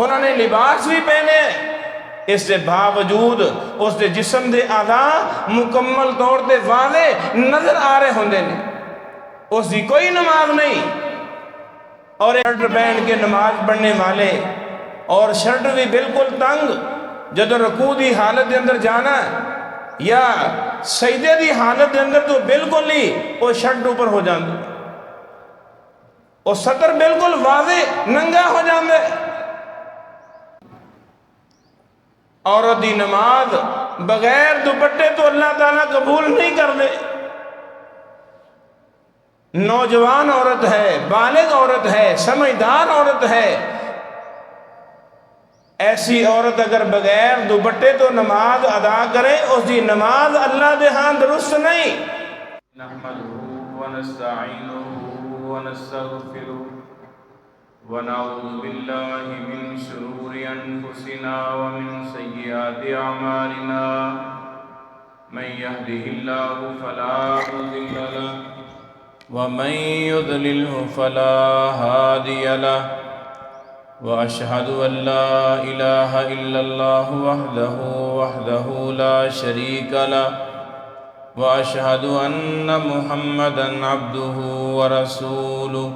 انہوں نے لباس بھی پہنے، اس دے باوجود اس دے جسم دے اعضاء مکمل طور تے واضح نظر آ رہے ہوندے نے، اس دی کوئی نماز نہیں۔ اور شرٹ پہن کے نماز پڑھنے والے، اور شرٹ بھی بالکل تنگ، جدو رکوع دی حالت دے اندر جانا یا سجدے دی حالت دے اندر تو بالکل ہی وہ شرٹ اوپر ہو جاندے، وہ سطر بالکل واضح ننگا ہو جاندے۔ عورت دی نماز بغیر دوپٹے تو اللہ تعالیٰ قبول نہیں کر دے۔ نوجوان عورت ہے، بالغ عورت ہے، سمجھدار عورت ہے، ایسی عورت اگر بغیر دوپٹے تو نماز ادا کرے، اس دی نماز اللہ دے ہاں درست نہیں۔ نحمده ونستعینه ونستغفره ونعوذ باللہ من شرور انفسنا ومن سیئات اعمالنا من يهده الله فلا مضل له ومن يضلله فلا هادي له وأشهد أن لا إله إلا الله وحده لا شريك له وأشهد أن محمدا عبده ورسوله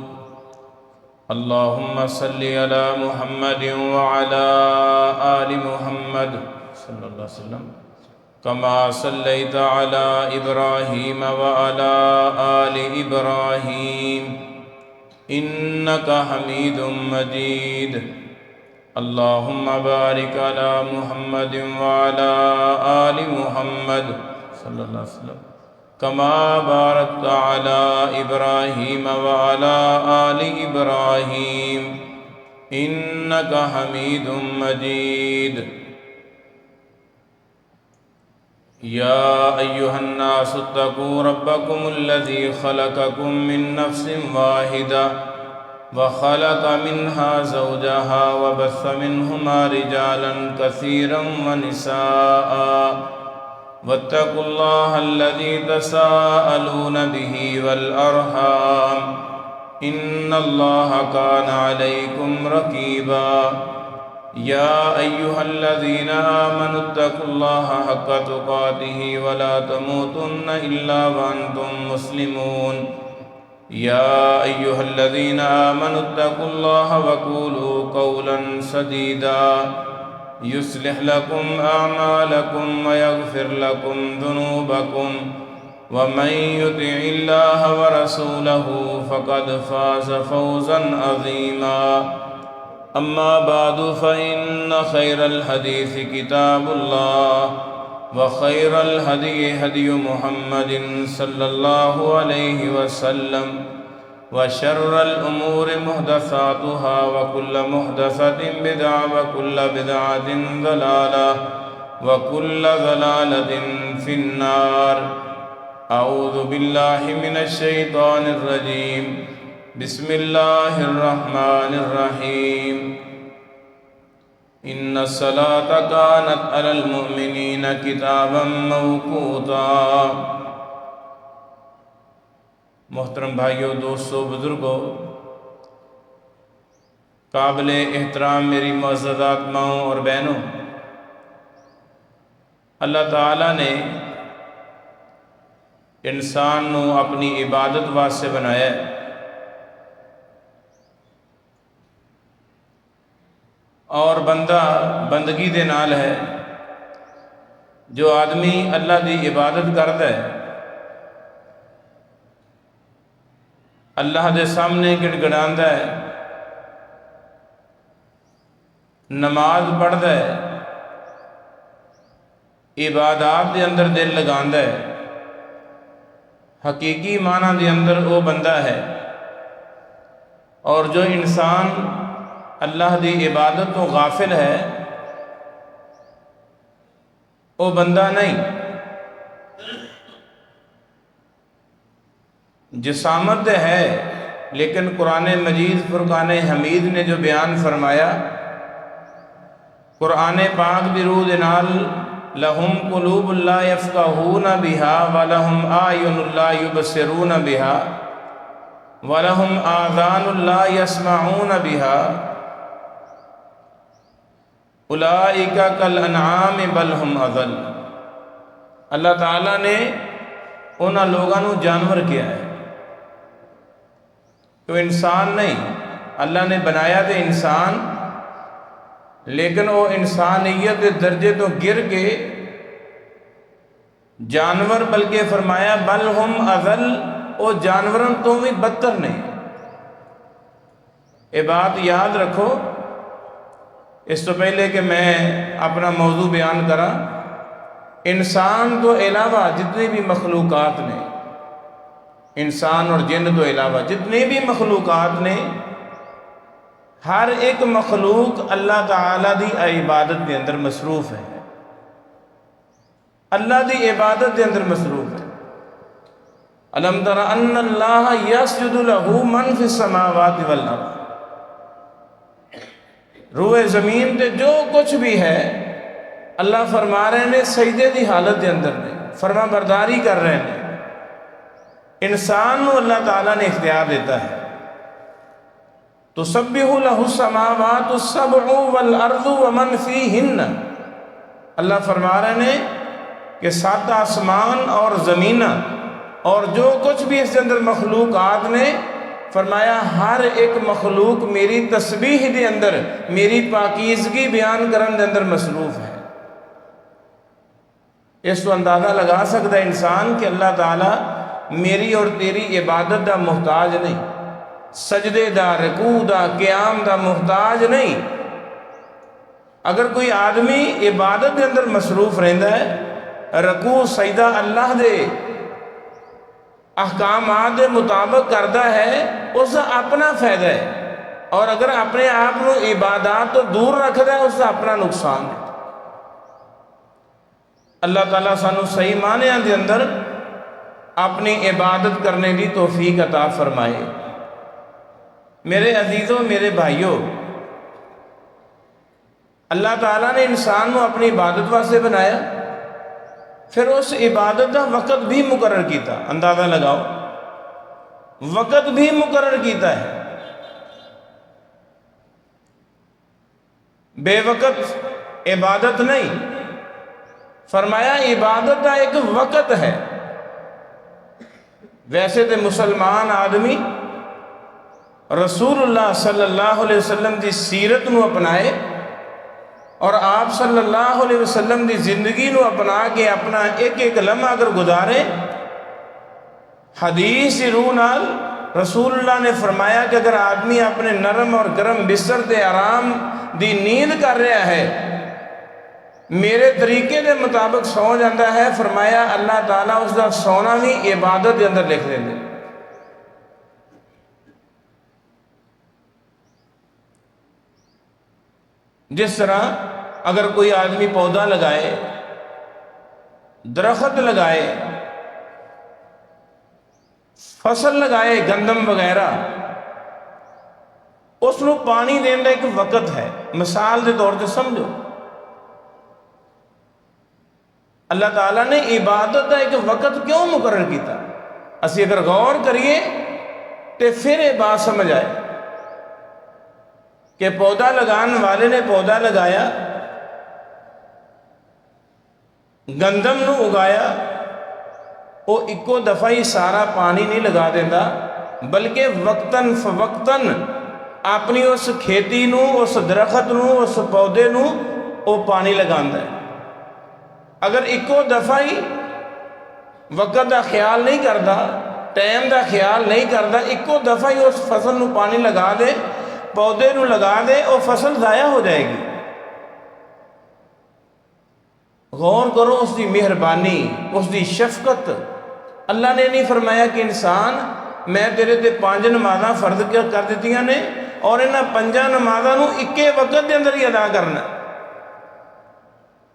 اللهم صل على محمد وعلى آل محمد صلى الله عليه وسلم كما صليت على إبراهيم وعلى آل إبراهيم إنك حميد مجيد اللهم بارك على محمد وعلى آل محمد صلى الله عليه وسلم كما باركت على إبراهيم وعلى آل إبراهيم إنك حميد مجيد يا أيها الناس اتقوا ربكم الذي خلقكم من نفس واحدة وخلق منها زوجها وبث منهما رجالا كثيرا ونساء واتقوا الله الذي تساءلون به والأرحام إن الله كان عليكم رقيبا يا أيها الذين آمنوا اتقوا الله حق تقاته ولا تموتن إلا وأنتم مسلمون يا أيها الذين آمنوا اتقوا الله وقولوا قولا سديدا يصلح لكم أعمالكم ويغفر لكم ذنوبكم ومن يطع الله ورسوله فقد فاز فوزا عظيما أما بعد فإن خير الحديث كتاب الله وخير الهدي هدي محمد صلى الله عليه وسلم وشر الأمور محدثاتها وكل محدثة بدعة وكل بدعة ضلالة وكل ضلالة في النار أعوذ بالله من الشيطان الرجيم بسم الله الرحمن الرحيم إن الصلاة كانت على المؤمنين كتابا موقوتا۔ محترم بھائیو، دوستو، بزرگو، قابل احترام میری معززات ماؤں اور بہنوں، اللہ تعالیٰ نے انسان نو اپنی عبادت واسطے بنایا ہے، اور بندہ بندگی دے نال ہے۔ جو آدمی اللہ دی عبادت کرتا ہے، اللہ دے سامنے گڑ گڑاندا ہے، نماز پڑھدا ہے، عبادات دے اندر دل لگاندا ہے، حقیقی معنی دے اندر وہ بندہ ہے۔ اور جو انسان اللہ دی عبادت تو غافل ہے، وہ بندہ نہیں۔ جسامت ہے، لیکن قرآن مجید فرقان حمید نے جو بیان فرمایا، قرآن پاک دی روح دے نال لہم قلوب لا یفقہون بہا ولہم اعین لا یبصرون بہا ولہم آذان لا یسمعون بہا اولئک کالانعام بل ہم اضل۔ اللہ تعالیٰ نے انہاں لوگوں جانور کیا ہے، تو انسان نہیں۔ اللہ نے بنایا تھے انسان، لیکن وہ انسانیت درجے تو گر کے جانور، بلکہ فرمایا بل ہم اضل، وہ جانوروں تو بھی بدتر نہیں۔ یہ بات یاد رکھو۔ اس تو پہلے کہ میں اپنا موضوع بیان کراں، انسان تو علاوہ جتنی بھی مخلوقات نے، انسان اور جن تو علاوہ جتنی بھی مخلوقات نے، ہر ایک مخلوق اللہ تعالیٰ دی عبادت کے اندر مصروف ہے، اللہ دی عبادت کے اندر مصروف ہے۔ الم تر ان اللہ یسجد لہ من فی السماوات والارض، روئے زمین تے جو کچھ بھی ہے اللہ فرما رہے ہیں سجدے دی حالت دے اندر نے، فرما برداری کر رہے ہیں۔ انسان کو اللہ تعالیٰ نے اختیار دیتا ہے، تسبح لہ السماوات السبع والارض ومن فیہن، اللہ فرما رہے ہیں کہ 7 آسمان اور زمین اور جو کچھ بھی اس کے اندر مخلوقات نے، فرمایا ہر ایک مخلوق میری تسبیح دے اندر، میری پاکیزگی بیان کرن دے اندر مصروف ہے۔ اس تو اندازہ لگا سکتا ہے انسان کہ اللہ تعالیٰ میری اور تیری عبادت دا محتاج نہیں، سجدے دا، رکوع دا، قیام دا محتاج نہیں۔ اگر کوئی آدمی عبادت دے اندر مصروف رہندا ہے، رکوع سجدہ اللہ دے احکامات دے مطابق کرتا ہے، اس کا اپنا فائدہ ہے، اور اگر اپنے آپ کو عبادات تو دور رکھتا ہے، اس کا اپنا نقصان ہے۔ اللہ تعالیٰ سانو صحیح معنی دے اندر اپنی عبادت کرنے کی توفیق عطا فرمائے۔ میرے عزیزوں، میرے بھائیوں، اللہ تعالیٰ نے انسان کو اپنی عبادت واسطے بنایا، پھر اس عبادت کا وقت بھی مقرر کیتا۔ اندازہ لگاؤ، وقت بھی مقرر کیتا ہے۔ بے وقت عبادت نہیں، فرمایا عبادت کا ایک وقت ہے۔ ویسے تو مسلمان آدمی رسول اللہ صلی اللہ علیہ وسلم کی سیرت نو اپنائے اور آپ صلی اللہ علیہ وسلم کی زندگی نو اپنا کے اپنا ایک ایک لمحہ اگر گزارے، حدیث کی روح نال رسول اللہ نے فرمایا کہ اگر آدمی اپنے نرم اور گرم بستر تے آرام دی نیند کر رہا ہے، میرے طریقے دے مطابق سو جاتا ہے، فرمایا اللہ تعالیٰ اس کا سونا بھی عبادت کے اندر لکھ دیں گے۔ جس طرح اگر کوئی آدمی پودا لگائے، درخت لگائے، فصل لگائے، گندم وغیرہ، اس کو پانی دینے کا ایک وقت ہے۔ مثال کے طور پہ سمجھو، اللہ تعالیٰ نے عبادت کا ایک وقت کیوں مقرر کیتا؟ اسی اگر غور کریے تو پھر یہ بات سمجھ آئے کہ پودا لگان والے نے پودا لگایا، گندم نو اگایا، وہ ایکو دفعہ ہی سارا پانی نہیں لگا دیتا، بلکہ وقتاً فوقتاً اپنی اس کھیتی نو، اس درخت نو، اس پودے نو وہ پانی لگاندا ہے۔ اگر ایکو دفعہ ہی وقت دا خیال نہیں کرتا، ٹائم دا خیال نہیں کرتا، ایکو دفعہ ہی اس فصل نو پانی لگا دے، پودے نو لگا دے، وہ فصل ضائع ہو جائے گی۔ غور کرو اس دی مہربانی، اس دی شفقت۔ اللہ نے نہیں فرمایا کہ انسان میں تیرے تے 5 نمازاں فرض کر دیتیاں نے اور انہاں 5 نمازاں نو اکے وقت دے اندر ہی ادا کرنا،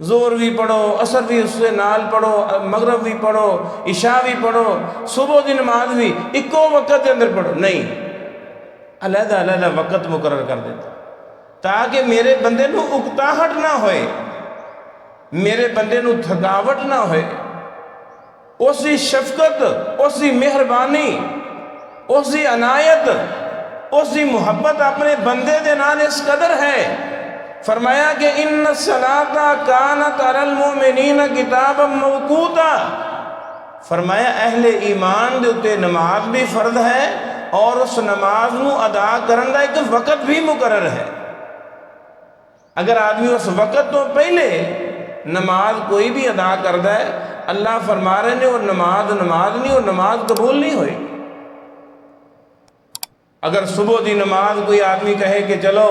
زور بھی پڑھو، عصر بھی اس سے نال پڑھو، مغرب بھی پڑھو، عشاء بھی پڑھو، صبح دی نماز بھی اکو وقت دے اندر پڑھو، نہیں، علیحدہ علیحدہ وقت مقرر کر دیتا تاکہ میرے بندے نو اکتاہٹ نہ ہوئے، میرے بندے نو تھکاوٹ نہ ہوئے۔ اس دی شفقت، اس دی مہربانی، اس دی عنایت، اس دی محبت اپنے بندے دے نال اس قدر ہے، فرمایا کہ ان الصلاۃ کانت علی المؤمنین کتابا موقوتا، فرمایا اہل ایمان دے اتے نماز بھی فرض ہے اور اس نماز نو ادا کرن دا ایک وقت بھی مقرر ہے۔ اگر آدمی اس وقت تو پہلے نماز کوئی بھی ادا کردا ہے، اللہ فرما رہے نے وہ نماز نہیں، وہ نماز قبول نہیں ہوئی۔ اگر صبح دی نماز کوئی آدمی کہے کہ چلو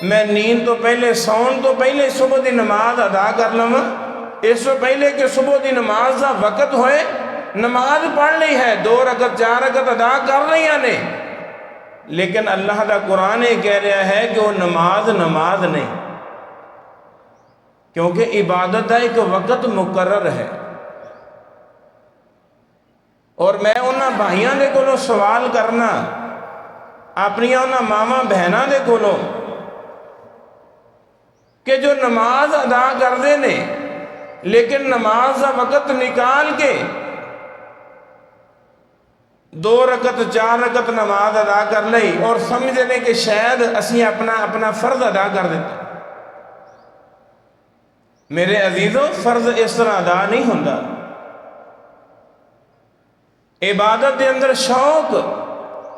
میں نیند تو پہلے سون تو پہلے صبح دی نماز ادا کر لوں، اس سے پہلے کہ صبح دی نماز دا وقت ہوئے نماز پڑھ لی ہے، 2 رکعت 4 رکعت ادا کر رہی نے، لیکن اللہ دا قرآن کہہ رہا ہے کہ وہ نماز نہیں، کیونکہ عبادت دا ایک وقت مقرر ہے۔ اور میں انہاں بھائیاں دے کولوں سوال کرنا، اپنی انہاں ماما بہناں دے کولوں، کہ جو نماز ادا کردے نے لیکن نماز دا وقت نکال کے 2 رکعت 4 رکعت نماز ادا کر لئی اور سمجھے نے کہ شاید اسی اپنا فرض ادا کر دیتا۔ میرے عزیزوں، فرض اس طرح ادا نہیں ہوندا۔ عبادت دے اندر شوق،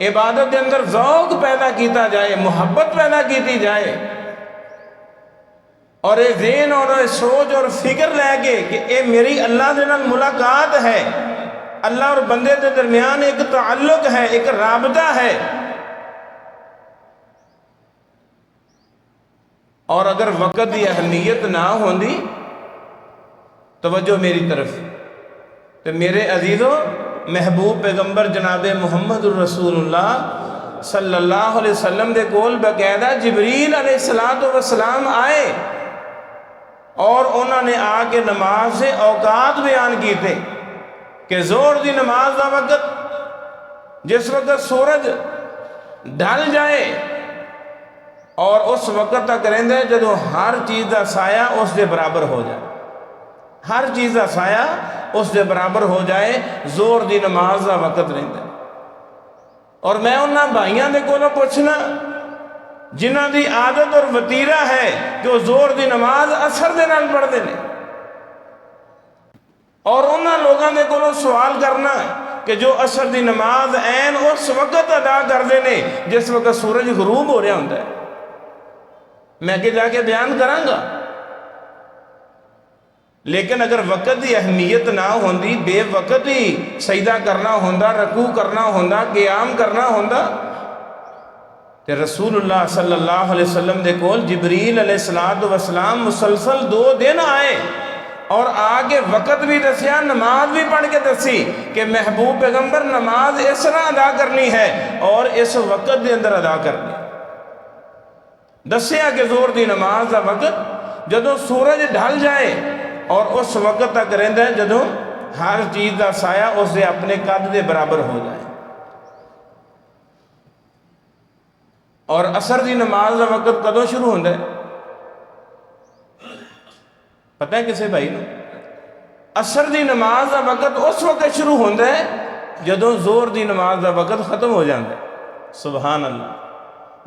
عبادت دے اندر ذوق پیدا کیتا جائے، محبت پیدا کیتی جائے، اور اے ذہن اور اے سوچ اور فکر لے کے کہ اے میری اللہ دے نال ملاقات ہے، اللہ اور بندے دے درمیان ایک تعلق ہے، ایک رابطہ ہے۔ اور اگر وقت دی اہمیت نہ ہوندی، توجہ میری طرف، تو میرے عزیزوں، محبوب پیغمبر جناب محمد الرسول اللہ صلی اللہ علیہ وسلم دے کول باقاعدہ جبریل علیہ السلام آئے اور انہوں نے آ کے نماز سے اوقات بیان کیتے کہ زور دی نماز دا وقت جس وقت سورج ڈھل جائے اور اس وقت تک رہندا ہے جدو ہر چیز دا سایہ اس دے برابر ہو جائے، ہر چیز دا سایہ اس دے برابر ہو جائے، زور دی نماز دا وقت رہندا ہے۔ اور میں انہاں بھائیاں دے کولوں پوچھنا جنہ دی عادت اور وتیرہ ہے کہ وہ زور دی نماز اثر دے نال پڑھتے ہیں، اور انہاں لوگاں دے کولوں سوال کرنا کہ جو اثر دی نماز عین اس وقت ادا کرتے ہیں جس وقت سورج غروب ہو رہا ہوتا ہے۔ میں کہ جا کے بیان کراں گا، لیکن اگر وقت دی اہمیت نہ ہوندی، بے وقت ہی سجدہ کرنا ہوندا، رکوع کرنا ہوندا، قیام کرنا ہوندا، کہ رسول اللہ صلی اللہ علیہ وسلم دے کول جبریل علیہ السلام مسلسل 2 دن آئے اور آگے وقت بھی دسیا، نماز بھی پڑھ کے دسی کہ محبوب پیغمبر نماز اس طرح ادا کرنی ہے اور اس وقت دے اندر ادا کرنی۔ دسیا کہ زور دی نماز دا وقت جدو سورج ڈھل جائے اور اس وقت تک رہندا ہے جدو ہر چیز دا سایہ اس دے اپنے قد دے برابر ہو جائے۔ اور اثر دی نماز دا وقت کدوں شروع ہوتا ہے پتہ ہے کسے بھائی نو؟ اثر دی نماز دا وقت اس وقت شروع ہوتا ہے جدوں زور دی نماز دا وقت ختم ہو جاتا ہے۔ سبحان اللہ۔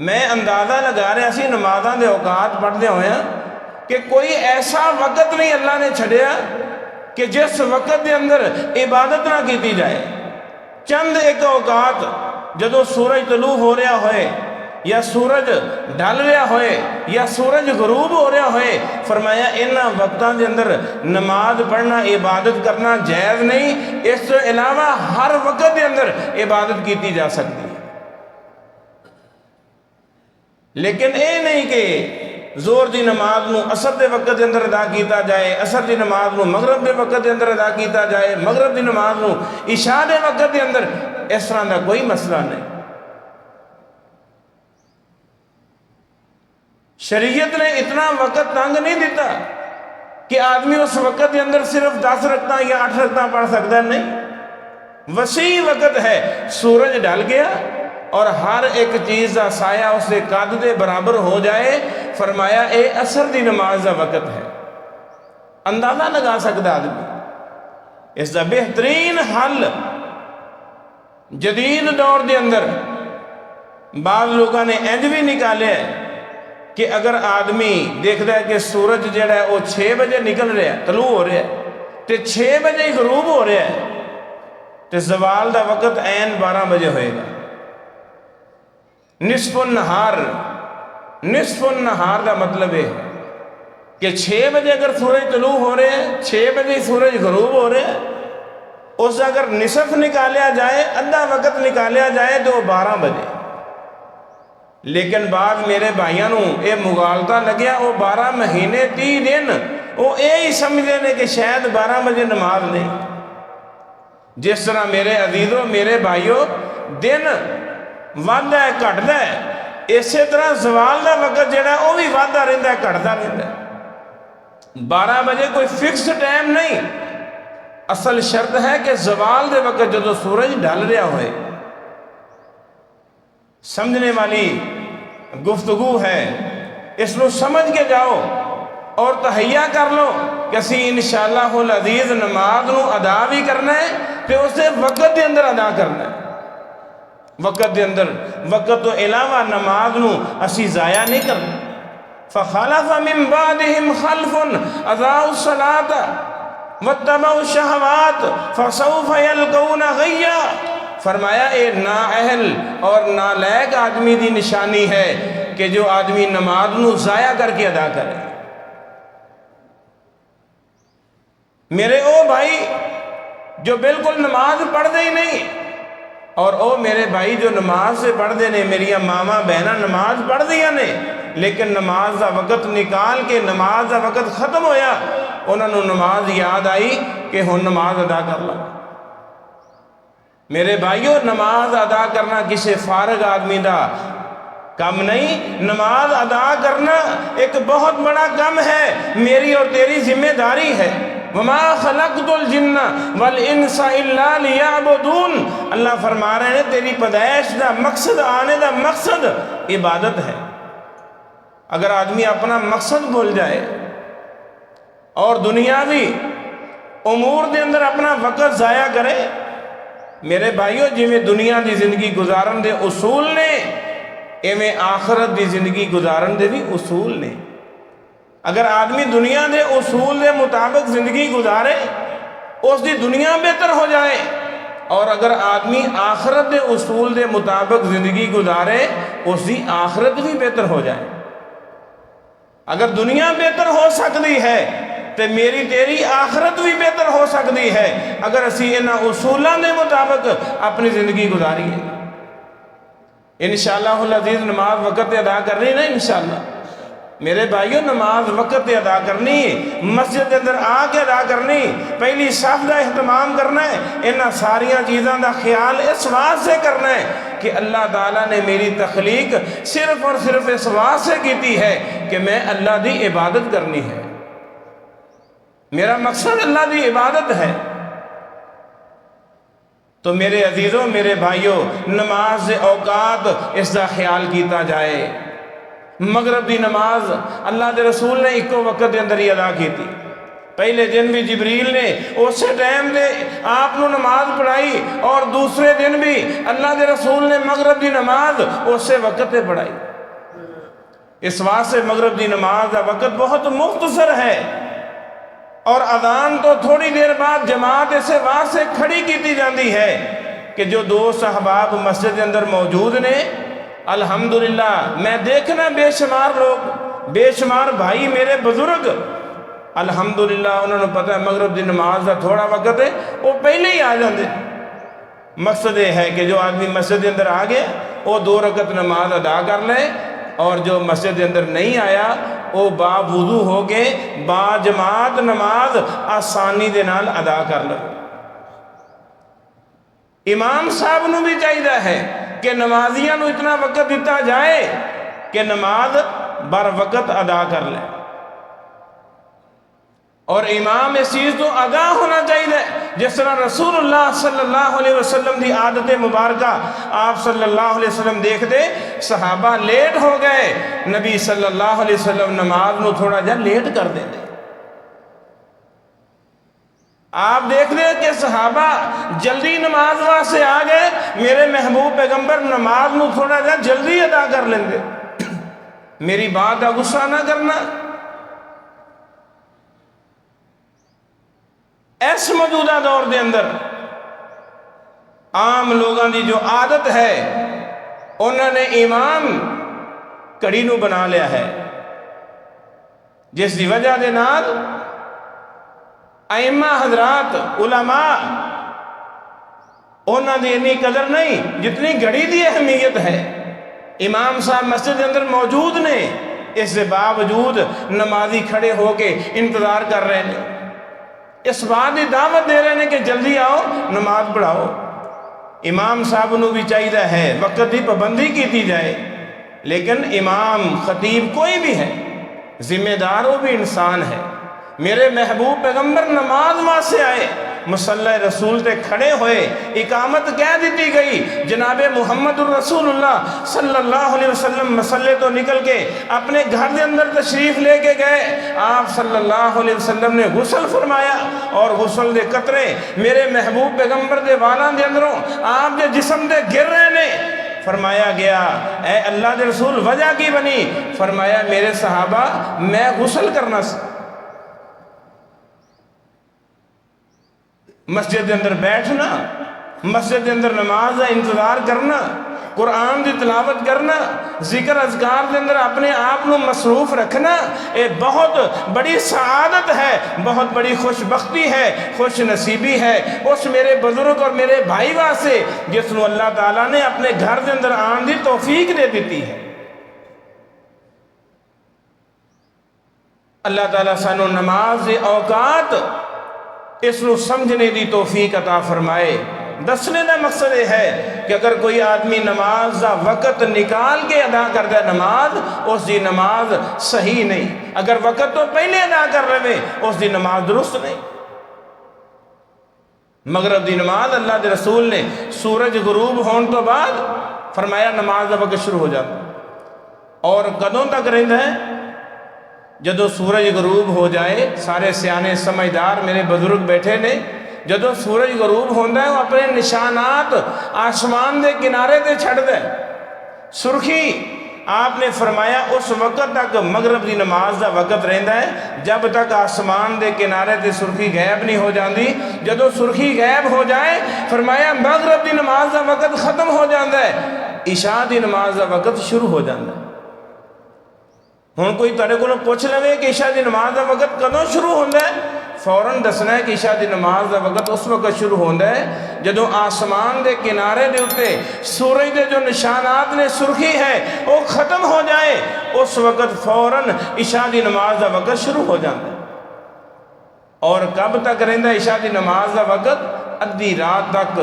میں اندازہ لگا رہا سی نمازاں دے اوقات پڑھدے ہوئے کہ کوئی ایسا وقت نہیں اللہ نے چھڑیا کہ جس وقت دے اندر عبادت نہ کیتی جائے۔ چند ایک اوقات جدوں سورج طلوع ہو رہا ہوئے یا سورج ڈھل رہا ہوئے یا سورج غروب ہو رہا ہوئے، فرمایا انہاں وقتاں دے اندر نماز پڑھنا، عبادت کرنا جائز نہیں، اس سے علاوہ ہر وقت دے اندر عبادت کیتی جا سکتی ہے۔ لیکن اے نہیں کہ زور دی نماز نو اثر دے وقت دے اندر ادا کیتا جائے، اثر دی نماز نو مغرب دے وقت دے اندر ادا کیتا جائے، مغرب دی نماز نو عشاء دے وقت دے اندر، اس طرح دا کوئی مسئلہ نہیں۔ شریعت نے اتنا وقت تنگ نہیں دیتا کہ آدمی اس وقت دے اندر صرف 10 رکعتاں یا 8 رکعتاں پڑھ سکتا ہے، نہیں، وسیع وقت ہے۔ سورج ڈھل گیا اور ہر ایک چیز کا سایہ اس کے قد دے برابر ہو جائے، فرمایا اے اثر دی نماز کا وقت ہے۔ اندازہ لگا سکتا آدمی۔ اس کا بہترین حل جدید دور دے اندر بعض لوگوں نے انج بھی نکالے ہے کہ اگر آدمی دیکھتا ہے کہ سورج جڑا ہے وہ 6 بجے نکل رہا ہے، طلوع ہو رہا ہے، تو 6 بجے ہی غروب ہو رہا ہے، تو زوال دا وقت عین 12 بجے ہوئے گا۔ نصف النہار دا مطلب ہے کہ 6 بجے اگر سورج طلوع ہو رہے ہیں، 6 بجے سورج غروب ہو رہے ہیں، اس اگر نصف نکالیا جائے، آدھا وقت نکالیا جائے تو 12 بجے۔ لیکن بعد میرے بھائیوں نو یہ مغالطہ لگیا، وہ 12 مہینے 30 دن وہ یہی سمجھتے ہیں کہ شاید 12 بجے نماز نہیں۔ جس طرح میرے عزیزوں، میرے بھائیوں، دن وادہ ہے گھٹتا ہے، اسی طرح زوال دا وقت جڑا ہے وہ بھی وادہ رہتا ہے گھٹتا رہتا ہے۔ 12 بجے کوئی فکس ٹائم نہیں، اصل شرط ہے کہ زوال دے وقت جدو سورج ڈھل رہا ہوئے۔ سمجھنے والی گفتگو ہے، اس نو سمجھ کے جاؤ اور تہیہ کر لو کہ اسی انشاءاللہ العزیز نماز نو ادا بھی کرنا ہے تو اسے وقت دے اندر ادا کرنا ہے۔ وقت دے اندر، وقت تو علاوہ نماز نو اسی ضائع نہیں کرنا۔ فخلف من بعدهم خلف اضاعوا الصلاة واتبعوا الشہوات فسوف یلقون غیا۔ فرمایا اے نااہل اور نالائق آدمی دی نشانی ہے کہ جو آدمی نماز نو ضائع کر کے ادا کرے۔ میرے او بھائی جو بالکل نماز پڑھ دے ہی نہیں، اور او میرے بھائی جو نماز سے پڑھ دے نے، میریاں ماما بہنہ نماز پڑھ دیا نے، لیکن نماز دا وقت نکال کے نماز دا وقت ختم ہویا، انہوں نے نماز یاد آئی کہ ہن نماز ادا کر لا۔ میرے بھائیوں، نماز ادا کرنا کسی فارغ آدمی دا کم نہیں، نماز ادا کرنا ایک بہت بڑا کم ہے، میری اور تیری ذمہ داری ہے۔ وَمَا خَلَقْتُ الْجِنَّ وَالْإِنسَ إِلَّا لِيَعْبُدُونَ۔ اللہ فرما رہے ہیں تیری پیدائش دا مقصد، آنے دا مقصد عبادت ہے۔ اگر آدمی اپنا مقصد بھول جائے اور دنیاوی امور دے اندر اپنا وقت ضائع کرے، میرے بھائیوں جی میں دنیا دی زندگی گزارن دے اصول نے، ایویں آخرت دی زندگی گزارن دے بھی اصول نے۔ اگر آدمی دنیا دے اصول دے مطابق زندگی گزارے اس دی دنیا بہتر ہو جائے، اور اگر آدمی آخرت دے اصول دے مطابق زندگی گزارے اس دی آخرت بھی بہتر ہو جائے۔ اگر دنیا بہتر ہو سکتی ہے تو میری تیری آخرت بھی بہتر ہو سکتی ہے اگر اسی انہاں اصولاں دے مطابق اپنی زندگی گزاریے۔ انشاءاللہ العزیز نماز وقت ادا کرنی نا، انشاءاللہ میرے بھائیوں نماز وقت ادا کرنی، مسجد اندر آ کے ادا کرنی، پہلی صف دا اہتمام کرنا ہے، انہاں ساریاں چیزاں دا خیال اس واسطے سے کرنا ہے کہ اللہ تعالیٰ نے میری تخلیق صرف اور صرف اس واسطے سے کیتی ہے کہ میں اللہ دی عبادت کرنی ہے، میرا مقصد اللہ دی عبادت ہے۔ تو میرے عزیزوں، میرے بھائیوں، نماز اوقات اس دا خیال کیتا جائے۔ مغرب دی نماز اللہ دے رسول نے ایک وقت دے اندر ہی ادا کی تھی۔ پہلے دن بھی جبریل نے اسی ٹائم دے آپ نو نماز پڑھائی، اور دوسرے دن بھی اللہ دے رسول نے مغرب دی نماز اسی وقت پہ پڑھائی۔ اس واسطے مغرب دی نماز کا وقت بہت مختصر ہے، اور اذان تو تھوڑی دیر بعد جماعت اسے واسطے کھڑی کیتی جاندی ہے کہ جو دوست احباب مسجد کے اندر موجود نے، الحمدللہ میں دیکھنا بے شمار لوگ، بے شمار بھائی میرے بزرگ، الحمدللہ انہوں نے پتہ ہے مغرب دی نماز کا تھوڑا وقت ہے، وہ پہلے ہی آ جاندے۔ مقصد یہ ہے کہ جو آدمی مسجد کے اندر آ گیا وہ 2 رکعت نماز ادا کر لے، اور جو مسجد کے اندر نہیں آیا وہ با وضو ہو کے با جماعت نماز آسانی دے نال ادا کر لے۔ امام صاحب نو بھی چاہیے ہے کہ نمازیاں نو اتنا وقت دیتا جائے کہ نماز بر وقت ادا کر لے، اور امام اس چیز تو آگاہ ہونا چاہیے جس طرح رسول اللہ صلی اللہ علیہ وسلم دی عادت مبارکہ، آپ صلی اللہ علیہ وسلم دیکھ دے صحابہ لیٹ ہو گئے، نبی صلی اللہ علیہ وسلم نماز نو تھوڑا جا لیٹ کر دے دے۔ آپ دیکھ دے کہ صحابہ جلدی نماز واسطے آ گئے، میرے محبوب پیغمبر نماز نو تھوڑا جا جلدی ادا کر لیں دے۔ میری بات کا غصہ نہ کرنا۔ اس موجودہ دور دے اندر عام لوگوں کی جو عادت ہے، انہوں نے امام کڑی نو بنا لیا ہے، جس دی وجہ دے نال ائمہ حضرات علماء انہوں دی اتنی قدر نہیں جتنی گھڑی دی اہمیت ہے۔ امام صاحب مسجد کے اندر موجود نے، اس کے باوجود نمازی کھڑے ہو کے انتظار کر رہے ہیں، اس بات کی دعوت دے رہے ہیں کہ جلدی آؤ نماز پڑھاؤ۔ امام صاحب نو بھی چاہیے ہے وقت کی پابندی کی جائے، لیکن امام خطیب کوئی بھی ہے، ذمہ دار وہ بھی انسان ہے۔ میرے محبوب پیغمبر نماز واسطے آئے، مصلی رسول تے کھڑے ہوئے، اقامت کہہ دیتی گئی، جناب محمد الرسول اللہ صلی اللہ علیہ وسلم مصلی تو نکل کے اپنے گھر دے اندر تشریف لے کے گئے۔ آپ صلی اللہ علیہ وسلم نے غسل فرمایا، اور غسل دے قطرے میرے محبوب پیغمبر دے والاں دے اندروں آپ دے جسم دے گر رہے نے۔ فرمایا گیا اے اللہ دے رسول وجہ کی بنی؟ فرمایا میرے صحابہ میں غسل کرنا سی۔ مسجد کے اندر بیٹھنا، مسجد کے اندر نماز کا انتظار کرنا، قرآن کی تلاوت کرنا، ذکر اذکار کے اندر اپنے آپ کو مصروف رکھنا، یہ بہت بڑی سعادت ہے، بہت بڑی خوش بختی ہے، خوش نصیبی ہے اس میرے بزرگ اور میرے بھائی واسطے جس کو اللہ تعالیٰ نے اپنے گھر کے اندر آن دی توفیق دے دیتی ہے۔ اللہ تعالیٰ سانو نماز دے اوقات اس کو سمجھنے دی توفیق عطا فرمائے۔ دسنے کا مقصد یہ ہے کہ اگر کوئی آدمی نماز دا وقت نکال کے ادا کرتا ہے نماز، اس دی نماز صحیح نہیں۔ اگر وقت تو پہلے ادا کر رہے اس دی نماز درست نہیں۔ مغرب دی نماز اللہ دے رسول نے سورج غروب ہون تو بعد فرمایا نماز دا وقت شروع ہو جاتا، اور کدوں تک رہتا ہے؟ جدو سورج غروب ہو جائے۔ سارے سیانے سمجھدار میرے بزرگ بیٹھے نے، جدو سورج غروب ہوتا ہے وہ اپنے نشانات آسمان دے کنارے تے چھڑ دے۔ سرخی آپ نے فرمایا اس وقت تک مغرب دی نماز دا وقت رہتا ہے جب تک آسمان دے کنارے تے سرخی غائب نہیں ہو جاندی۔ جدو سرخی غائب ہو جائے فرمایا مغرب دی نماز دا وقت ختم ہو جاتا ہے، عشاء دی نماز دا وقت شروع ہو جاتا ہے۔ ہوں کوئی تارے کو پوچھ لے کہ عشاء دی نماز دا وقت کدوں شروع ہوتا ہے؟ فوراً دسنا ہے کہ عشاء دی نماز دا وقت اس وقت شروع ہوتا ہے جدو آسمان دے کنارے دے اتے سورج دے جو نشانات نے سرخی ہے وہ ختم ہو جائے، اس وقت فوراً عشاء دی نماز دا وقت شروع ہو جاتا ہے۔ اور کب تک رہتا ہے عشاء دی نماز دا وقت؟ ادھی رات تک۔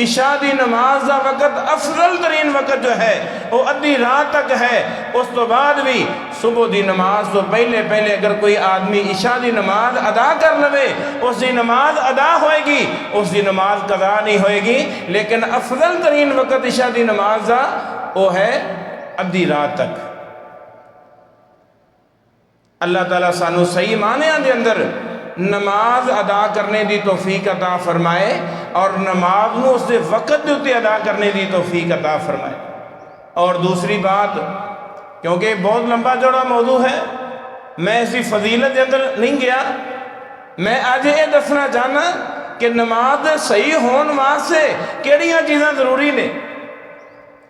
عشاء دی نماز دا وقت افضل ترین وقت جو ہے وہ ادھی رات تک ہے۔ اس تو بعد بھی صبح دی نماز تو پہلے اگر کوئی آدمی عشاء دی نماز ادا کر لے اس دی نماز ادا ہوئے گی، اس دی نماز قضا نہیں ہوئے گی، لیکن افضل ترین وقت عشاء دی نماز دا وہ ہے ادھی رات تک۔ اللہ تعالیٰ سانو صحیح معنیاں دے اندر نماز ادا کرنے دی توفیق عطا فرمائے، اور نماز نو اس دے وقت دے اتے ادا کرنے دی توفیق عطا فرمائے۔ اور دوسری بات، کیونکہ بہت لمبا چوڑا موضوع ہے، میں اسی فضیلت دے اندر نہیں گیا، میں آج یہ دسنا چاہنا کہ نماز صحیح ہون واسطے کیڑیاں چیزاں ضروری نے۔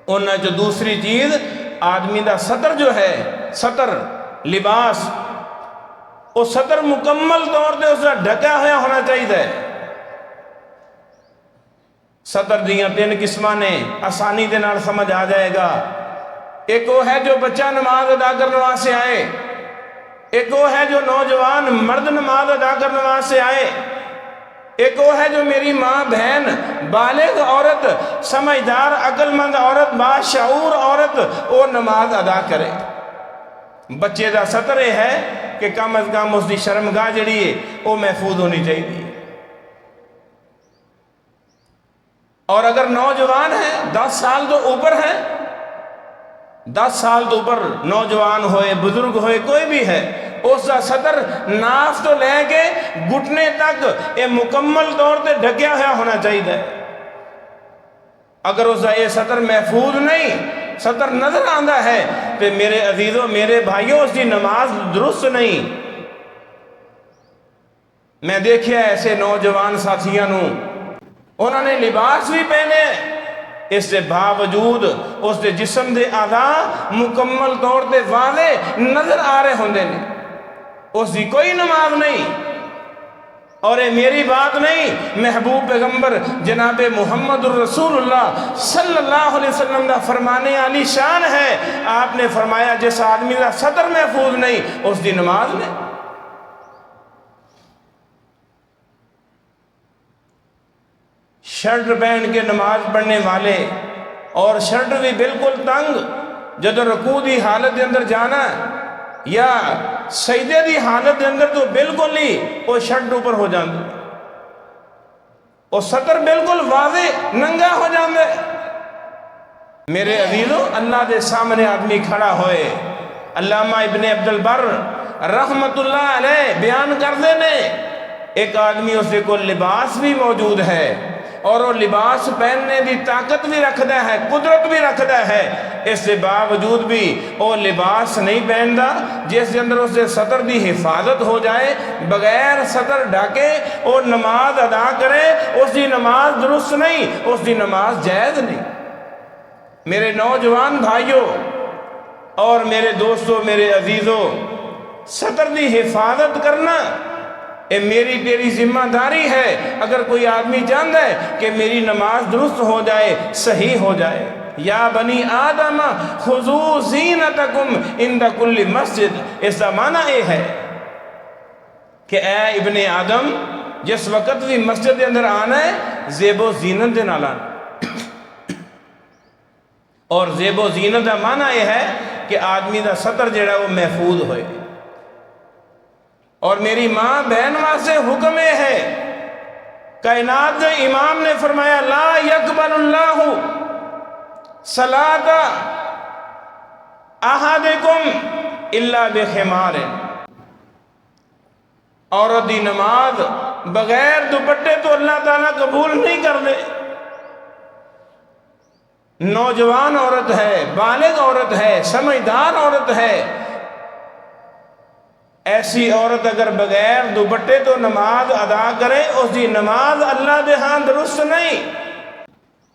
انہاں جو دوسری چیز آدمی دا سطر جو ہے، سطر لباس، وہ سطر مکمل طور پہ اس کا ڈھکا ہوا ہونا چاہیے۔ سطر دیاں تین قسماں نے، آسانی دے نال سمجھ آ جائے گا۔ ایک وہ ہے جو بچہ نماز ادا کرنے واسطے آئے، ایک وہ ہے جو نوجوان مرد نماز ادا کرنے واسطے آئے، ایک وہ ہے جو میری ماں بہن بالغ عورت سمجھدار عقل مند عورت باشعور عورت وہ نماز ادا کرے۔ بچے دا سطر یہ ہے کہ کم از کم اس دی شرمگاہ جڑی ہے وہ محفوظ ہونی چاہیے۔ اور اگر نوجوان ہے 10 سال تو اوپر ہے، 10 سال تو اوپر نوجوان ہوئے بزرگ ہوئے کوئی بھی ہے، اس کا سطر ناف تو لے کے گھٹنے تک یہ مکمل طور پہ ڈھکیا ہوا ہونا چاہیے۔ اگر اس کا یہ سطر محفوظ نہیں، سطر نظر آتا ہے تے میرے عزیزوں میرے بھائیوں اس دی نماز درست نہیں۔ میں دیکھیا ایسے نوجوان ساتھیاں نو انہوں نے لباس بھی پہنے اس دے باوجود اس دے جسم دے اعضاء مکمل طور تے واضح نظر آ رہے ہوندے نے، اس دی کوئی نماز نہیں۔ اور یہ میری بات نہیں، محبوب پیغمبر جناب محمد الرسول اللہ صلی اللہ علیہ وسلم دا فرمانے علی شان ہے۔ آپ نے فرمایا جس آدمی دا سطر محفوظ نہیں اس دی نماز نہیں۔ شرٹ پہن کے نماز پڑھنے والے اور شرٹ بھی بالکل تنگ، جدو رکوع دی حالت دے اندر جانا یا سجدے دی حالت دے اندر تو بالکل ہی وہ شرٹ اوپر ہو جاندے، وہ سطر بالکل واضح ننگا ہو جاندے۔ میرے عزیزوں اللہ دے سامنے آدمی کھڑا ہوئے، علامہ ابن عبد البر رحمت اللہ علیہ بیان کردے نے ایک آدمی اس کو لباس بھی موجود ہے اور وہ لباس پہننے دی طاقت بھی رکھتا ہے، قدرت بھی رکھتا ہے، اس کے باوجود بھی وہ لباس نہیں پہنتا جس کے اندر اس کے سطر دی حفاظت ہو جائے، بغیر سطر ڈھکے وہ نماز ادا کرے، اس دی نماز درست نہیں، اس دی نماز جائز نہیں۔ میرے نوجوان بھائیوں اور میرے دوستوں میرے عزیزوں، سطر دی حفاظت کرنا اے میری تیری ذمہ داری ہے۔ اگر کوئی آدمی چاہتا ہے کہ میری نماز درست ہو جائے، صحیح ہو جائے، یا بنی آدم خذوا زینتکم عند کل مسجد، اس کا معنی یہ ہے کہ اے ابن آدم جس وقت بھی مسجد کے اندر آنا ہے زیب و زینت دے نال آنا، اور زیب و زینت کا معنی یہ ہے کہ آدمی دا سطر جڑا وہ محفوظ ہوئے۔ اور میری ماں بہن واسطے حکم ہے، کائنات دے امام نے فرمایا لا یقبل اللہ صلاۃ احدکم الا بخمار، عورت دی نماز بغیر دوپٹے تو اللہ تعالیٰ قبول نہیں کر دے۔ نوجوان عورت ہے، بالغ عورت ہے، سمجھدار عورت ہے، ایسی عورت اگر بغیر دوپٹے تو نماز ادا کرے اس دی نماز اللہ دے ہاں درست نہیں۔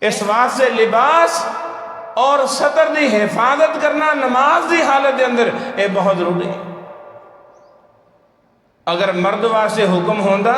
اس واسطے لباس اور سطر دی حفاظت کرنا نماز دی حالت دے اندر یہ بہت ضروری ہے۔ اگر مرد واسطے حکم ہوندا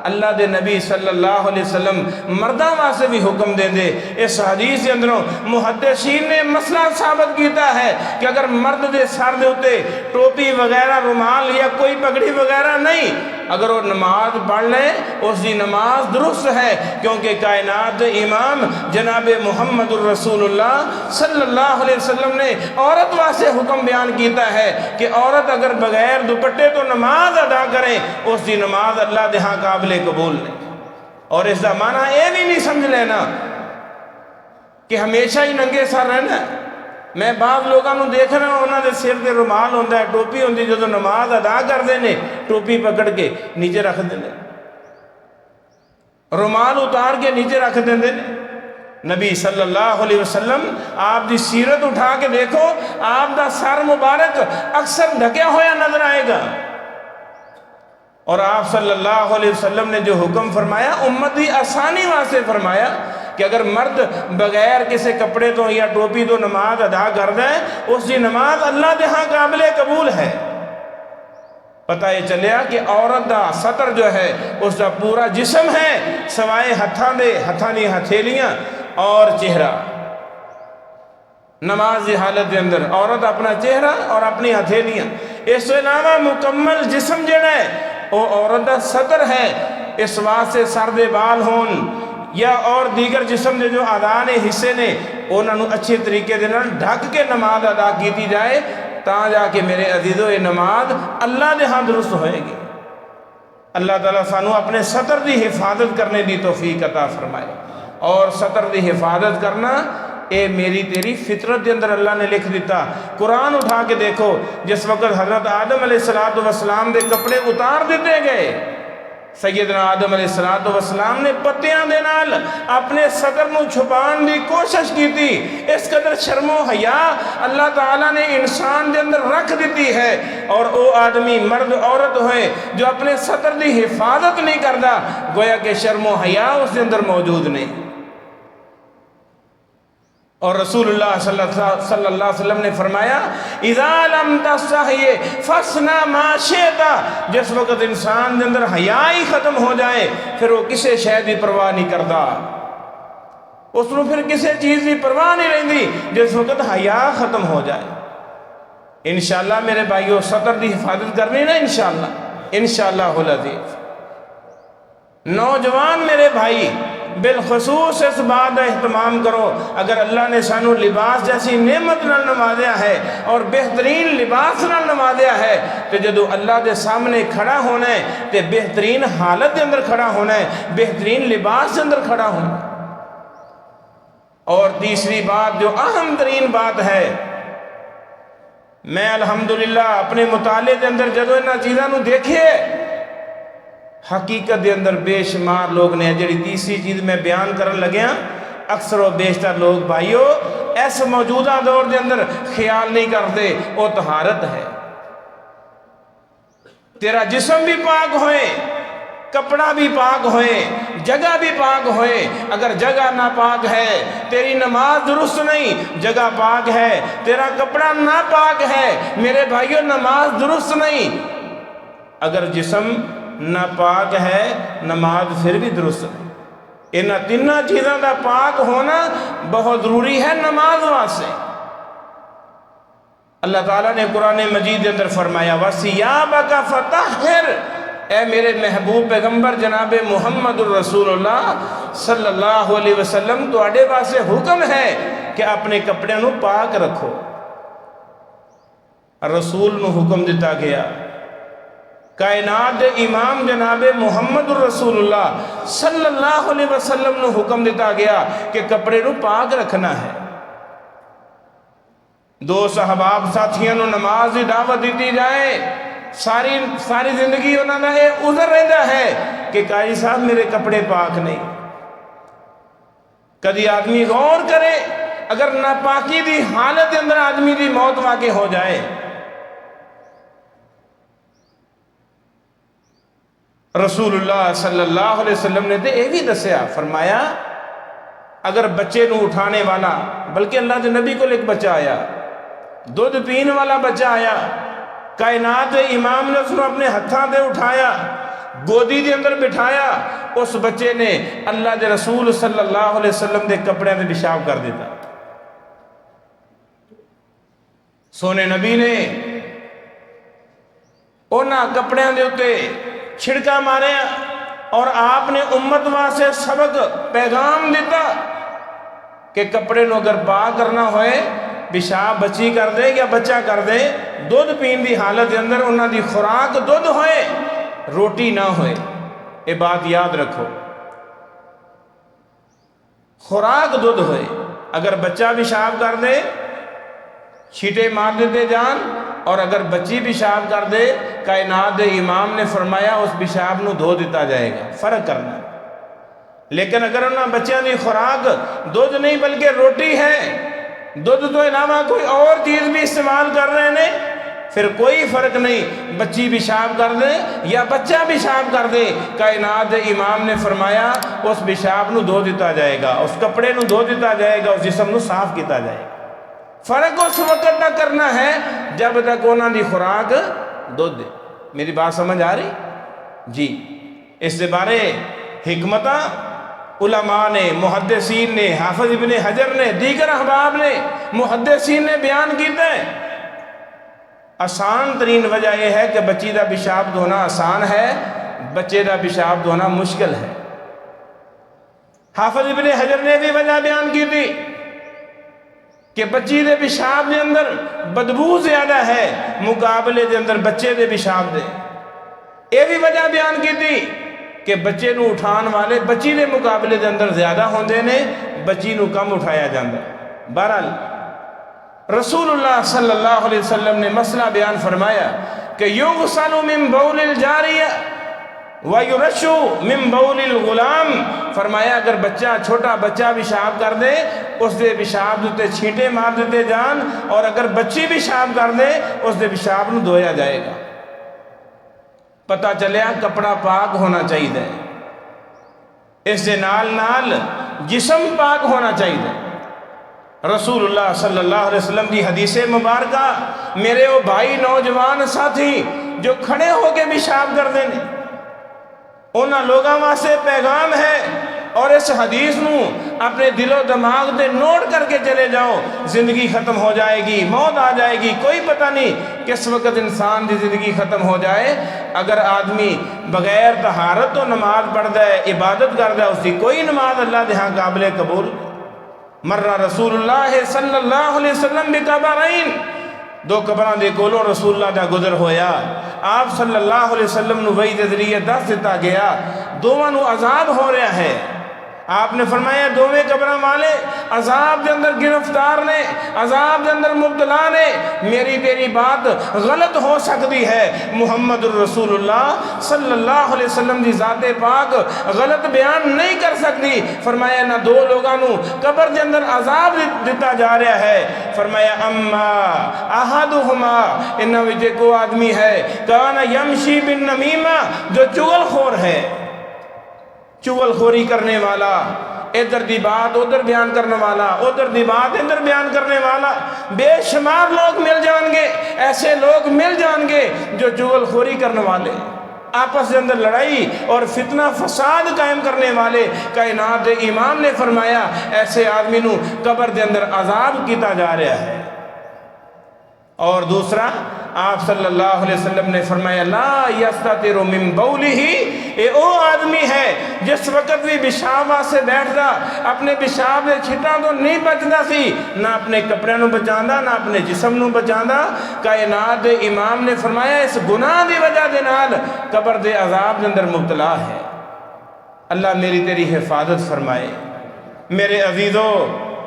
اللہ دے نبی صلی اللہ علیہ وسلم مرداں واسطے بھی حکم دے دے۔ اس حدیث کے اندروں محدثین نے مسئلہ ثابت کیتا ہے کہ اگر مرد دے سر دے اتے ٹوپی وغیرہ رومال یا کوئی پگڑی وغیرہ نہیں، اگر وہ نماز پڑھ لے اس دی نماز درست ہے، کیونکہ کائنات دے امام جناب محمد الرسول اللہ صلی اللہ علیہ وسلم نے عورت واسطے حکم بیان کیتا ہے کہ عورت اگر بغیر دوپٹے تو نماز ادا کرے اس دی نماز اللہ دے ہاں قابل قبول نہیں۔ اور اس دا معنی یہ بھی نہیں سمجھ لینا کہ ہمیشہ ہی ننگے سر رہنا ہے۔ میں بعض لوگوں کو دیکھ رہا ہوں انہوں نے سر تے رومال ہوتا ہے، ٹوپی ہوتی، جدو نماز ادا کرتے ہیں ٹوپی پکڑ کے نیچے رکھ دیں، رومال اتار کے نیچے رکھ دیں۔ نبی صلی اللہ علیہ وسلم آپ دی سیرت اٹھا کے دیکھو، آپ دا سر مبارک اکثر ڈھکیا ہوا نظر آئے گا، اور آپ صلی اللہ علیہ وسلم نے جو حکم فرمایا امت دی آسانی واسطے فرمایا کہ اگر مرد بغیر کسی کپڑے تو یا ٹوپی تو نماز ادا کر دے اس کی نماز اللہ دے ہاں قابل قبول ہے۔ پتہ یہ چلیا کہ عورت دا سطر جو ہے اس کا پورا جسم ہے سوائے ہتھاں دی ہتھیلیاں اور چہرہ۔ نماز دی حالت دے اندر عورت اپنا چہرہ اور اپنی ہتھیلیاں، اس کے علاوہ مکمل جسم جڑا ہے وہ عورت دا سطر ہے۔ اس واسطے سر دے بال ہون یا اور دیگر جسم دے جو اعضاء نے حصے نے انہاں نوں اچھے طریقے دے نال ڈھک کے نماز ادا کیتی جائے، تاں جا کے میرے عزیزو یہ نماز اللہ دے ہاں درست ہوئے گی۔ اللہ تعالیٰ سانو اپنے سطر دی حفاظت کرنے دی توفیق عطا فرمائے۔ اور سطر دی حفاظت کرنا اے میری تیری فطرت دے اندر اللہ نے لکھ دیتا۔ قرآن اٹھا کے دیکھو، جس وقت حضرت آدم علیہ السلام دے کپڑے اتار دیتے گئے سیدنا آدم علیہ السلام نے پتیاں دے نال اپنے صدر نو چھپان دی کوشش کی تھی. اس قدر شرم و حیا اللہ تعالیٰ نے انسان دے اندر رکھ دیتی ہے. اور او آدمی مرد عورت ہوئے جو اپنے صدر دی حفاظت نہیں کرتا، گویا کہ شرم و حیا اس دے اندر موجود نہیں. اور رسول اللہ صلی اللہ علیہ وسلم نے فرمایا اذا لم تستحی فاصنع ما شئت. جس وقت انسان دے اندر حیا ہی ختم ہو جائے پھر وہ کسی شے دی پرواہ نہیں کرتا، اس کو پھر کسی چیز دی پرواہ نہیں رہندی جس وقت حیا ختم ہو جائے. انشاءاللہ میرے بھائیو صدر دی حفاظت کرنی نا، انشاءاللہ العزیز. نوجوان میرے بھائی بالخصوص اس بات کا اہتمام کرو. اگر اللہ نے سانو لباس جیسی نعمت نال نوازیا ہے اور بہترین لباس نال نوازیا ہے تو جدو اللہ دے سامنے کھڑا ہونا ہے تو بہترین حالت دے اندر کھڑا ہونا ہے، بہترین لباس دے اندر کھڑا ہونا ہے. اور تیسری بات جو اہم ترین بات ہے، میں الحمدللہ اپنے مطالعے دے اندر جدو انہاں چیزاں نو دیکھے حقیقت دے اندر بے شمار لوگ نے جڑی تیسری چیز میں بیان کرن لگیا، اکثر و بیشتر لوگ بھائیو اس موجودہ دور دے اندر خیال نہیں کرتے وہ طہارت ہے. تیرا جسم بھی پاک ہوئے، کپڑا بھی پاک ہوئے، جگہ بھی پاک ہوئے. اگر جگہ ناپاک ہے تیری نماز درست نہیں، جگہ پاک ہے تیرا کپڑا ناپاک ہے، میرے بھائیو نماز درست نہیں. اگر جسم ناپاک ہے نماز پھر بھی درست نہیں. انہاں تینوں چیزاں دا پاک ہونا بہت ضروری ہے نماز واسطے. اللہ تعالیٰ نے قرآن مجید کے اندر فرمایا وَثِيَابَكَ فَطَهِّرْ. اے میرے محبوب پیغمبر جناب محمد الرسول اللہ صلی اللہ علیہ وسلم تواڈے واسطے حکم ہے کہ اپنے کپڑے نو پاک رکھو. رسول نو حکم دیتا گیا، کائنات امام جناب محمد الرسول اللہ صلی اللہ علیہ وسلم نو حکم دیتا گیا کہ کپڑے نو پاک رکھنا ہے. دو صحباب ساتھیاں نو نماز دی دعوت دیتی جائے، ساری زندگی انہوں نے عذر رہتا ہے کہ قاری صاحب میرے کپڑے پاک نہیں. کدی آدمی غور کرے اگر ناپاکی دی حالت اندر آدمی دی موت واقع ہو جائے. رسول اللہ صلی اللہ علیہ وسلم نے تو یہ بھی دسیا، فرمایا اگر بچے نو اٹھانے والا، بلکہ اللہ کے نبی کو ایک بچہ آیا، دودھ پین والا بچہ آیا، کائنات امام نے اس کو اپنے ہتھاں دے اٹھایا، گودی دے اندر بٹھایا، اس بچے نے اللہ دے رسول صلی اللہ علیہ وسلم دے کپڑے دے پیشاب کر دیتا. سونے نبی نے انہاں کپڑے دے اتے چھڑکا مارے اور آپ نے امت واسطے سبق پیغام دیتا کہ کپڑے نو اگر پاک کرنا ہوئے پیشاب بچی کر دے یا بچہ کر دے، دودھ پین دی حالت اندر انہاں دی خوراک دودھ ہوئے، روٹی نہ ہوئے. یہ بات یاد رکھو، خوراک دودھ ہوئے. اگر بچہ پیشاب کر دے چھیٹے مار دیتے جان، اور اگر بچی پیشاب کر دے کائنات امام نے فرمایا اس پیشاب نو دھو دیتا جائے گا. فرق کرنا. لیکن اگر انہاں بچیاں دی خوراک دودھ نہیں بلکہ روٹی ہے، دودھ تو علاوہ کوئی اور چیز بھی استعمال کر رہے ہیں، پھر کوئی فرق نہیں، بچی پیشاب کر دے یا بچہ پیشاب کر دے، کائنات امام نے فرمایا اس پیشاب نو دھو دیتا جائے گا، اس کپڑے نو دھو دیتا جائے گا، اس جسم نو صاف کیتا جائے گا. فرق اس وقت نہ کرنا ہے جب تک انہوں دی خوراک دودھ دے. میری بات سمجھ آ رہی جی؟ اس سے بارے حکمتہ علماء نے، محدثین نے، حافظ ابن حجر نے، دیگر احباب نے، محدثین نے بیان کیتا ہے. آسان ترین وجہ یہ ہے کہ بچی دا پیشاب دھونا آسان ہے، بچے دا پیشاب دھونا مشکل ہے. حافظ ابن حجر نے بھی وجہ بیان کی تھی کہ بچی دے پیشاب دے اندر بدبو زیادہ ہے مقابلے دے اندر بچے دے پیشاب دے. یہ بھی وجہ بیان کی تھی کہ بچے نو اٹھان والے بچی دے مقابلے دے اندر زیادہ ہوندے نے، بچی نو کم اٹھایا جاندہ. بہرحال رسول اللہ صلی اللہ علیہ وسلم نے مسئلہ بیان فرمایا کہ یغسل من بول الجاریہ، وَيُرَشُّ مِن بَوْلِ الْغُلَامِ، فرمایا اگر بچہ چھوٹا بچہ پیشاب کر دے اس دے پیشاب دے چھینٹے مار دیتے جان، اور اگر بچی پیشاب کر دے اس دے پیشاب نو دھویا جائے گا۔ پتہ چلیا کپڑا پاک ہونا چاہیے، اس دے نال نال جسم پاک ہونا چاہیے۔ رسول اللہ صلی اللہ علیہ وسلم دی حدیث مبارکہ، میرے وہ بھائی نوجوان ساتھی جو کھڑے ہو کے پیشاب کر دیں، انہاں لوگاں واسطے پیغام ہے، اور اس حدیث نو اپنے دل و دماغ دے نوٹ کر کے چلے جاؤ۔ زندگی ختم ہو جائے گی، موت آ جائے گی، کوئی پتہ نہیں کس وقت انسان دی زندگی ختم ہو جائے۔ اگر آدمی بغیر طہارت تو نماز پڑھدا ہے، عبادت کردا ہے، اس کی کوئی نماز اللہ دے ہاں قابل قبول۔ مر رسول اللہ صلی اللہ علیہ وسلم بقبرین، دو قبراں دے کولوں رسول اللہ دا گزر ہویا، آپ صلی اللہ علیہ وسلم نو وحی دے ذریعے دس دیتا گیا دوواں نو عذاب ہو رہا ہے۔ آپ نے فرمایا دوویں قبراں والے عذاب دے اندر گرفتار نے، عذاب دے اندر مبتلا نے، میری تیری بات غلط ہو سکتی ہے، محمد الرسول اللہ صلی اللہ علیہ وسلم دی ذات پاک غلط بیان نہیں کر سکتی۔ فرمایا نہ دو لوگاں نو قبر دے اندر عذاب دیتا جا رہا ہے۔ فرمایا اما احدہما، انہاں وچ کو آدمی ہے کان یمشی بالنمیمہ، جو چغل خور ہے، چغل خوری کرنے والا، ادھر دی بات ادھر بیان کرنے والا، ادھر دی بات ادھر بیان کرنے والا، بے شمار لوگ مل جان گے، ایسے لوگ مل جان گے جو چغل خوری کرنے والے، آپس کے اندر لڑائی اور فتنہ فساد قائم کرنے والے۔ کائنات دے امام نے فرمایا ایسے آدمی نو قبر دے اندر عذاب کیتا جا رہا ہے۔ اور دوسرا آپ صلی اللہ علیہ وسلم نے فرمایا لا یستتر من بولہ، یہ او آدمی ہے جس وقت بھی پیشاب سے بیٹھتا اپنے پیشاب دے چھٹاں تو نہیں بچدا سی، نہ اپنے کپڑے نو بچاندا نہ اپنے جسم نو بچاندا۔ کائنات دے امام نے فرمایا اس گناہ دی وجہ دے نال قبر دے عذاب دے اندر مبتلا ہے۔ اللہ میری تیری حفاظت فرمائے۔ میرے عزیزو،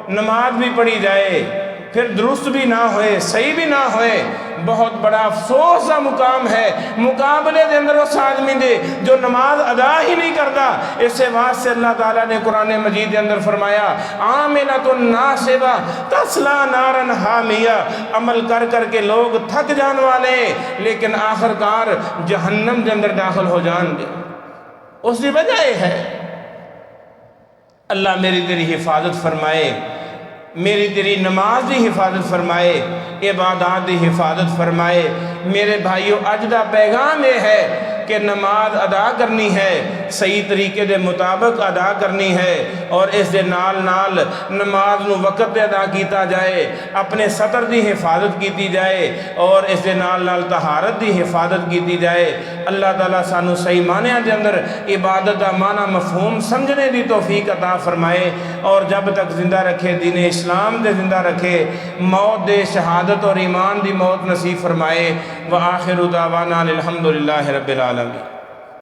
نماز بھی پڑھی جائے پھر درست بھی نہ ہوئے، صحیح بھی نہ ہوئے، بہت بڑا افسوس کا مقام ہے مقابلے دے اندر اس آدمی دے جو نماز ادا ہی نہیں کرتا۔ اس سے واسطے اللہ تعالیٰ نے قرآن مجید دے اندر فرمایا عاملۃ ناصبہ تصلی نارا حامیہ، عمل کر کر کے لوگ تھک جان والے لیکن آخر کار جہنم دے اندر داخل ہو جان گے۔ اس کی وجہ یہ ہے اللہ میری تیری حفاظت فرمائے، میری تیری نماز دی حفاظت فرمائے، عبادات دی حفاظت فرمائے۔ میرے بھائیو، اج دا پیغام یہ ہے کہ نماز ادا کرنی ہے، صحیح طریقے دے مطابق ادا کرنی ہے، اور اس دے نال نال نماز نو وقت دے ادا کیتا جائے، اپنے سطر دی حفاظت کیتی جائے، اور اس دے نال نال طہارت دی حفاظت کیتی جائے۔ اللہ تعالیٰ سانو صحیح معنی دے اندر عبادت دا معنی مفہوم سمجھنے دی توفیق عطا فرمائے، اور جب تک زندہ رکھے دین اسلام دے زندہ رکھے، موت دے شہادت اور ایمان دی موت نصیب فرمائے۔ وآخر دعوانا الحمدللہ رب العالمین۔